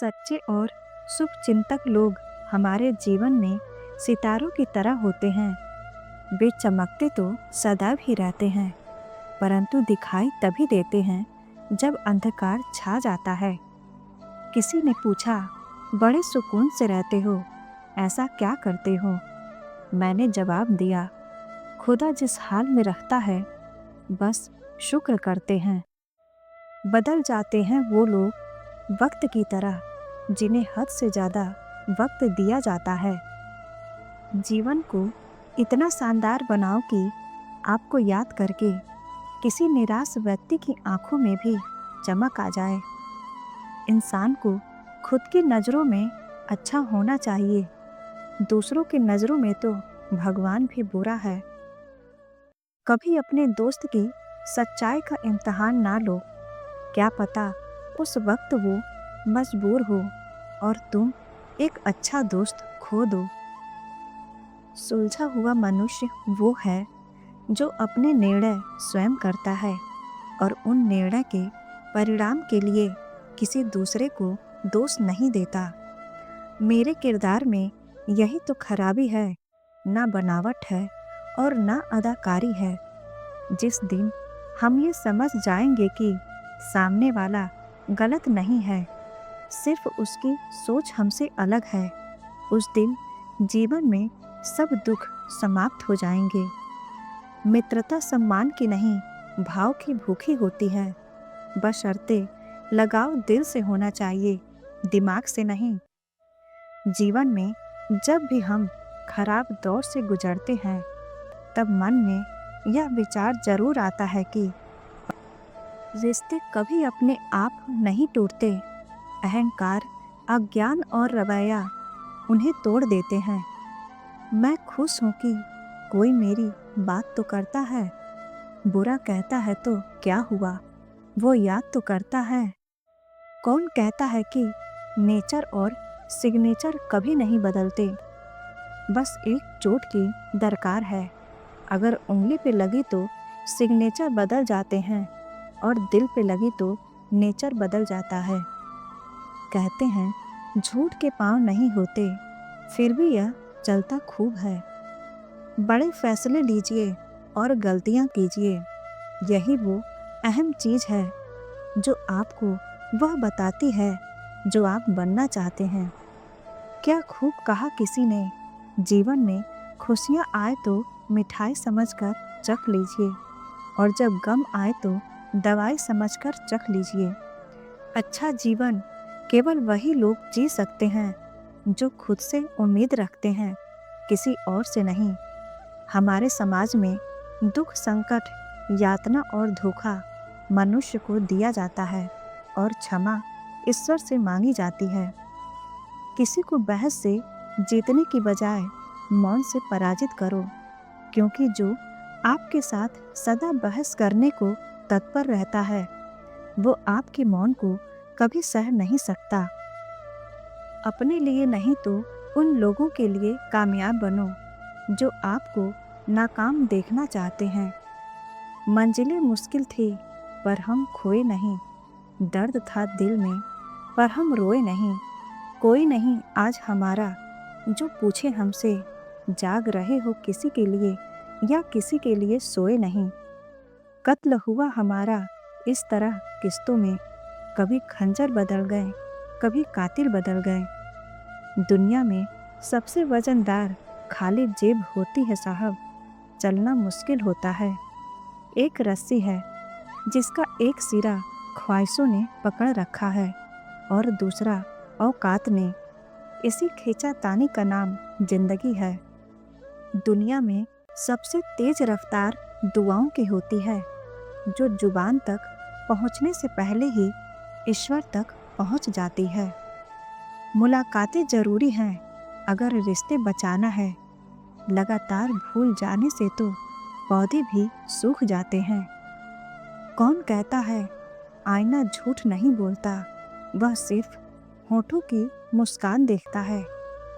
सच्चे और शुभचिंतक लोग हमारे जीवन में सितारों की तरह होते हैं। वे चमकते तो सदैव ही रहते हैं, परंतु दिखाई तभी देते हैं जब अंधकार छा जाता है। किसी ने पूछा, बड़े सुकून से रहते हो, ऐसा क्या करते हो? मैंने जवाब दिया, खुदा जिस हाल में रखता है, बस शुक्र करते हैं। बदल जाते हैं वो लोग वक्त की तरह जिन्हें हद से ज़्यादा वक्त दिया जाता है। जीवन को इतना शानदार बनाओ कि आपको याद करके किसी निराश व्यक्ति की आंखों में भी चमक आ जाए। इंसान को खुद की नज़रों में अच्छा होना चाहिए, दूसरों की नज़रों में तो भगवान भी बुरा है। कभी अपने दोस्त की सच्चाई का इम्तिहान ना लो, क्या पता उस वक्त वो मजबूर हो और तुम एक अच्छा दोस्त खो दो। सुलझा हुआ मनुष्य वो है जो अपने निर्णय स्वयं करता है और उन निर्णय के परिणाम के लिए किसी दूसरे को दोष नहीं देता। मेरे किरदार में यही तो खराबी है, ना बनावट है और ना अदाकारी है। जिस दिन हम ये समझ जाएंगे कि सामने वाला गलत नहीं है, सिर्फ उसकी सोच हमसे अलग है, उस दिन जीवन में सब दुख समाप्त हो जाएंगे। मित्रता सम्मान की नहीं, भाव की भूखी होती है, बशर्ते लगाव दिल से होना चाहिए, दिमाग से नहीं। जीवन में जब भी हम खराब दौर से गुजरते हैं, तब मन में यह विचार जरूर आता है कि रिश्ते कभी अपने आप नहीं टूटते। अहंकार, अज्ञान और रवैया उन्हें तोड़ देते हैं। मैं खुश हूँ कि कोई मेरी बात तो करता है, बुरा कहता है तो क्या हुआ, वो याद तो करता है। कौन कहता है कि नेचर और सिग्नेचर कभी नहीं बदलते, बस एक चोट की दरकार है। अगर उंगली पे लगी तो सिग्नेचर बदल जाते हैं और दिल पे लगी तो नेचर बदल जाता है। कहते हैं झूठ के पांव नहीं होते, फिर भी यह चलता खूब है। बड़े फैसले लीजिए और गलतियां कीजिए, यही वो अहम चीज है जो आपको वह बताती है जो आप बनना चाहते हैं। क्या खूब कहा किसी ने, जीवन में खुशियाँ आए तो मिठाई समझकर चख लीजिए और जब गम आए तो दवाई समझकर चख लीजिए। अच्छा जीवन केवल वही लोग जी सकते हैं जो खुद से उम्मीद रखते हैं, किसी और से नहीं। हमारे समाज में दुख, संकट, यातना और धोखा मनुष्य को दिया जाता है और क्षमा ईश्वर से मांगी जाती है। किसी को बहस से जीतने की बजाय मौन से पराजित करो, क्योंकि जो आपके साथ सदा बहस करने को तत्पर रहता है, वो आपके मौन को कभी सह नहीं सकता। अपने लिए नहीं तो उन लोगों के लिए कामयाब बनो जो आपको नाकाम देखना चाहते हैं। मंजिलें मुश्किल थी पर हम खोए नहीं, दर्द था दिल में पर हम रोए नहीं। कोई नहीं आज हमारा जो पूछे हमसे, जाग रहे हो किसी के लिए या किसी के लिए सोए नहीं। कत्ल हुआ हमारा इस तरह किस्तों में, कभी खंजर बदल गए, कभी कातिल बदल गए। दुनिया में सबसे वजनदार खाली जेब होती है साहब, चलना मुश्किल होता है। एक रस्सी है जिसका एक सिरा ख्वाहिशों ने पकड़ रखा है और दूसरा औकात ने। इसी खींचातानी का नाम जिंदगी है। दुनिया में सबसे तेज रफ्तार दुआओं की होती है, जो जुबान तक पहुंचने से पहले ही ईश्वर तक पहुंच जाती है। मुलाकातें जरूरी हैं अगर रिश्ते बचाना है, लगातार भूल जाने से तो पौधे भी सूख जाते हैं। कौन कहता है आईना झूठ नहीं बोलता, वह सिर्फ होठों की मुस्कान देखता है,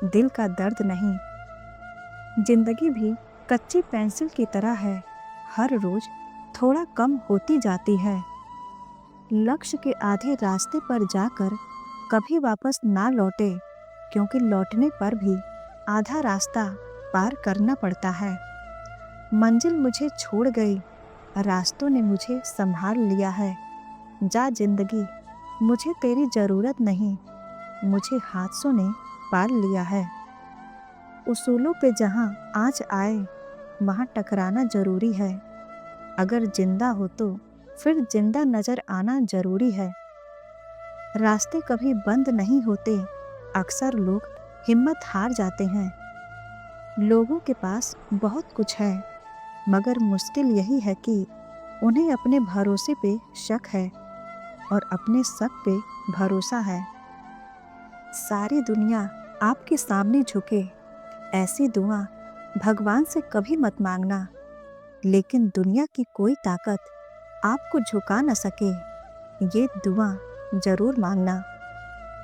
दिल का दर्द नहीं। जिंदगी भी कच्ची पेंसिल की तरह है, हर रोज थोड़ा कम होती जाती है। लक्ष्य के आधे रास्ते पर जाकर कभी वापस ना लौटे, क्योंकि लौटने पर भी आधा रास्ता पार करना पड़ता है। मंजिल मुझे छोड़ गई, रास्तों ने मुझे संभाल लिया है। जा जिंदगी, मुझे तेरी जरूरत नहीं, मुझे हादसों ने पाल लिया है। उसूलों पे जहाँ आँच आए, वहाँ टकराना जरूरी है। अगर जिंदा हो तो फिर जिंदा नजर आना जरूरी है। रास्ते कभी बंद नहीं होते, अक्सर लोग हिम्मत हार जाते हैं। लोगों के पास बहुत कुछ है, मगर मुश्किल यही है कि उन्हें अपने भरोसे पे शक है और अपने शक पे भरोसा है। सारी दुनिया आपके सामने झुके, ऐसी दुआ भगवान से कभी मत मांगना। लेकिन दुनिया की कोई ताकत आपको झुका न सके, ये दुआ जरूर मांगना।